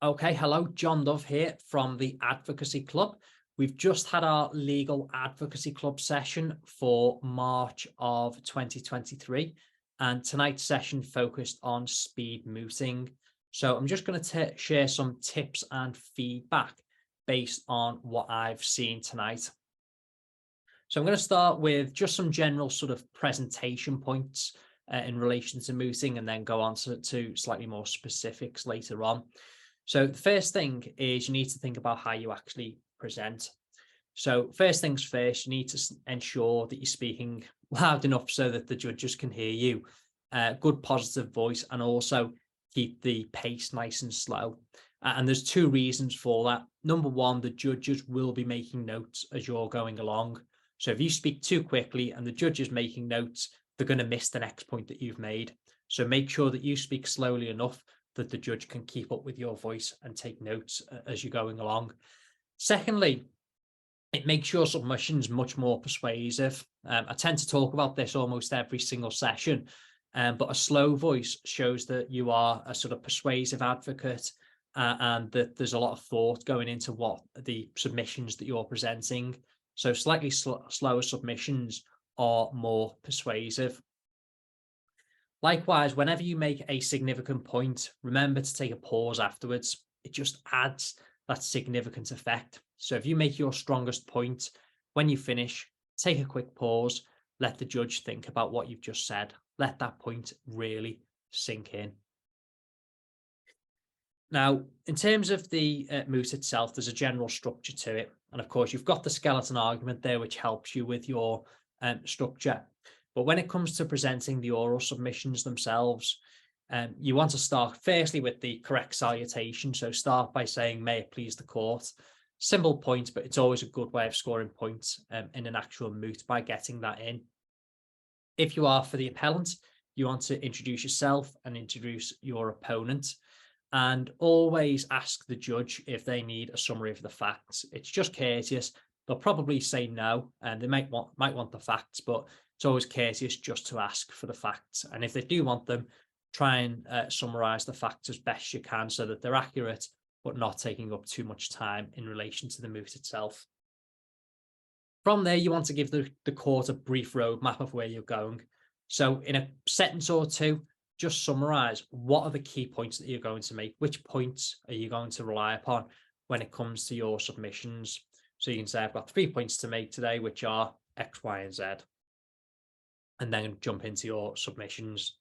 Okay, hello, John Dove here from the Advocacy Club. We've just had our Legal Advocacy Club session for March of 2023, and tonight's session focused on speed mooting. So I'm just going to share some tips and feedback based on what I've seen tonight. So I'm going to start with just some general sort of presentation points in relation to mooting, and then go on to slightly more specifics later on. So the first thing is you need to think about how you actually present. So first things first, you need to ensure that you're speaking loud enough so that the judges can hear you. Good positive voice, and also keep the pace nice and slow. And there's two reasons for that. Number one, the judges will be making notes as you're going along. So if you speak too quickly and the judge is making notes, they're going to miss the next point that you've made. So make sure that you speak slowly enough that the judge can keep up with your voice and take notes as you're going along. Secondly, it makes your submissions much more persuasive. I tend to talk about this almost every single session, but a slow voice shows that you are a sort of persuasive advocate, and that there's a lot of thought going into what the submissions that you're presenting. So slightly slower submissions are more persuasive. Likewise, whenever you make a significant point, remember to take a pause afterwards. It just adds that significant effect. So if you make your strongest point, when you finish, take a quick pause, let the judge think about what you've just said. Let that point really sink in. Now, in terms of the moot itself, there's a general structure to it. And of course, you've got the skeleton argument there, which helps you with your structure. But when it comes to presenting the oral submissions themselves, you want to start firstly with the correct salutation. So start by saying, "May it please the court." Simple point, but it's always a good way of scoring points in an actual moot by getting that in. If you are for the appellant, you want to introduce yourself and introduce your opponent. And always ask the judge if they need a summary of the facts. It's just courteous. They'll probably say no, and they might want the facts, but it's always courteous just to ask for the facts. And if they do want them, try and summarize the facts as best you can so that they're accurate, but not taking up too much time in relation to the moot itself. From there, you want to give the court a brief roadmap of where you're going. So in a sentence or two, just summarize what are the key points that you're going to make. Which points are you going to rely upon when it comes to your submissions? So you can say, I've got 3 points to make today, which are X, Y, and Z. And then jump into your submissions.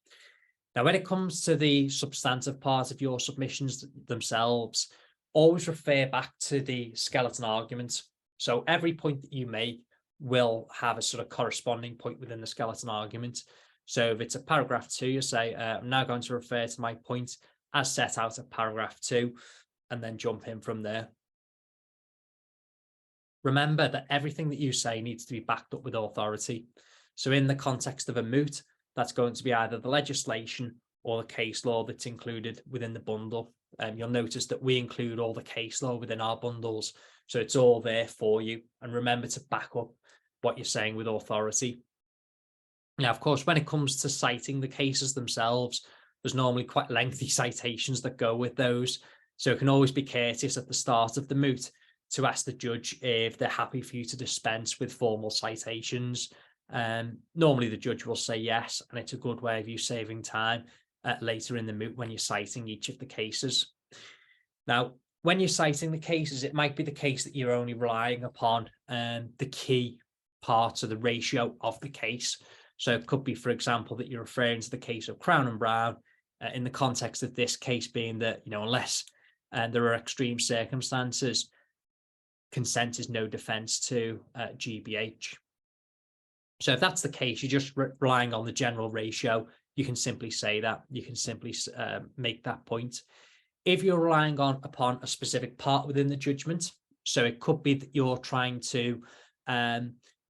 Now, when it comes to the substantive part of your submissions themselves, always refer back to the skeleton argument. So every point that you make will have a sort of corresponding point within the skeleton argument. So if it's a paragraph 2, you say, I'm now going to refer to my point as set out at paragraph 2, and then jump in from there. Remember that everything that you say needs to be backed up with authority. So in the context of a moot, that's going to be either the legislation or the case law that's included within the bundle. You'll notice that we include all the case law within our bundles, so it's all there for you. And remember to back up what you're saying with authority. Now, of course, when it comes to citing the cases themselves, there's normally quite lengthy citations that go with those. So it can always be courteous at the start of the moot to ask the judge if they're happy for you to dispense with formal citations. Normally the judge will say yes, and it's a good way of you saving time later in the moot when you're citing each of the cases. Now, when you're citing the cases, it might be the case that you're only relying upon the key parts of the ratio of the case. So it could be, for example, that you're referring to the case of Crown and Brown in the context of this case being that, unless there are extreme circumstances, consent is no defense to GBH. So if that's the case, you're just relying on the general ratio, you can simply say that. You can simply make that point. If you're relying upon a specific part within the judgment, so it could be that you're trying to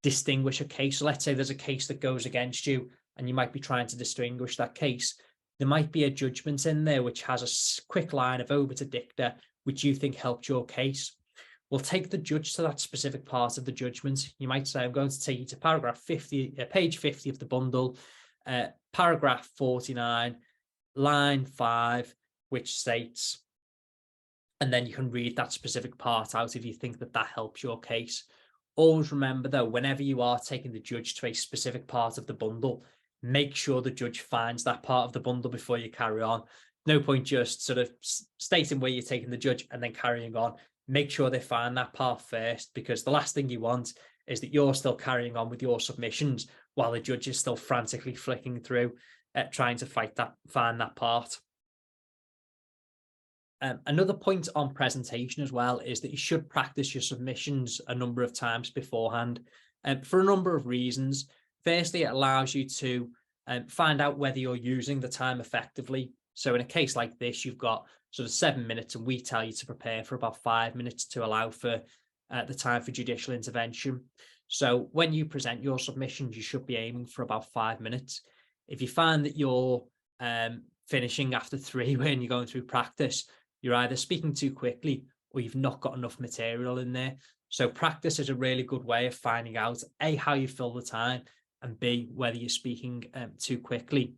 distinguish a case. So let's say there's a case that goes against you and you might be trying to distinguish that case. There might be a judgment in there which has a quick line of obiter dicta, which you think helped your case. We'll take the judge to that specific part of the judgment. You might say, I'm going to take you to paragraph 50, page 50 of the bundle, paragraph 49, line 5, which states, And then you can read that specific part out if you think that that helps your case. Always remember though, whenever you are taking the judge to a specific part of the bundle, make sure the judge finds that part of the bundle before you carry on. No point just sort of stating where you're taking the judge and then carrying on. Make sure they find that part first, because the last thing you want is that you're still carrying on with your submissions while the judge is still frantically flicking through, trying to find that part. Another point on presentation as well is that you should practice your submissions a number of times beforehand, for a number of reasons. Firstly, it allows you to find out whether you're using the time effectively. So in a case like this, you've got sort of 7 minutes and we tell you to prepare for about 5 minutes to allow for the time for judicial intervention. So when you present your submissions, you should be aiming for about 5 minutes. If you find that you're finishing after 3 when you're going through practice, you're either speaking too quickly or you've not got enough material in there. So practice is a really good way of finding out A, how you fill the time, and B, whether you're speaking too quickly.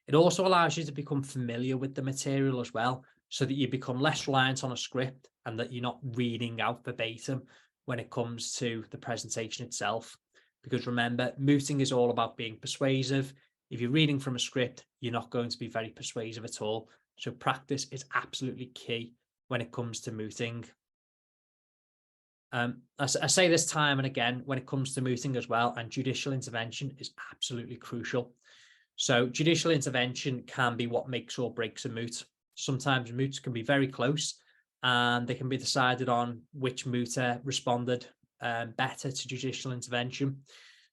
It also allows you to become familiar with the material as well, so that you become less reliant on a script and that you're not reading out verbatim when it comes to the presentation itself. Because remember, mooting is all about being persuasive. If you're reading from a script, you're not going to be very persuasive at all. So practice is absolutely key when it comes to mooting. I say this time and again, when it comes to mooting as well, and judicial intervention is absolutely crucial. So judicial intervention can be what makes or breaks a moot. Sometimes moots can be very close and they can be decided on which mooter responded better to judicial intervention.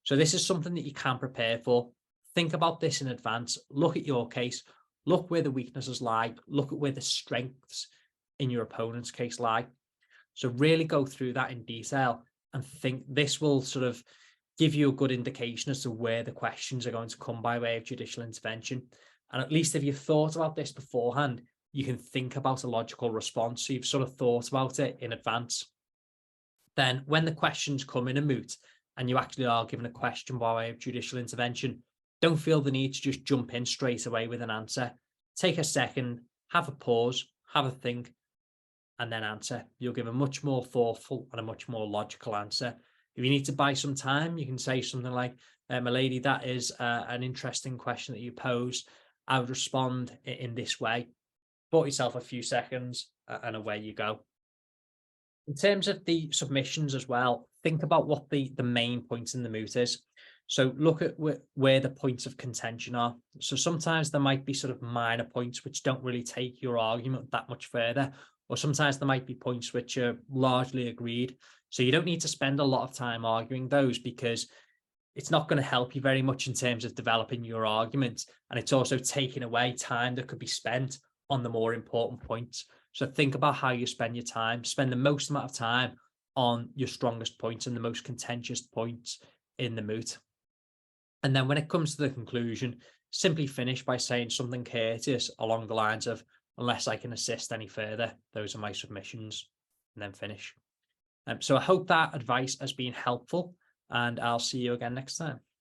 So this is something that you can prepare for. Think about this in advance. Look at your case. Look where the weaknesses lie. Look at where the strengths in your opponent's case lie. So really go through that in detail and think. This will sort of give you a good indication as to where the questions are going to come by way of judicial intervention. And at least if you've thought about this beforehand, you can think about a logical response. So you've sort of thought about it in advance. Then when the questions come in a moot and you actually are given a question by way of judicial intervention, don't feel the need to just jump in straight away with an answer. Take a second, have a pause, have a think, and then answer. You'll give a much more thoughtful and a much more logical answer. If you need to buy some time, you can say something like, my lady, that is an interesting question that you pose. I would respond in this way. Bought yourself a few seconds and away you go. In terms of the submissions as well, think about what the main points in the moot is. So look at where the points of contention are. So sometimes there might be sort of minor points which don't really take your argument that much further, or sometimes there might be points which are largely agreed. So you don't need to spend a lot of time arguing those, because it's not going to help you very much in terms of developing your argument. And it's also taking away time that could be spent on the more important points. So think about how you spend your time. Spend the most amount of time on your strongest points and the most contentious points in the moot. And then when it comes to the conclusion, simply finish by saying something courteous along the lines of, unless I can assist any further, those are my submissions, and then finish. So I hope that advice has been helpful, and I'll see you again next time.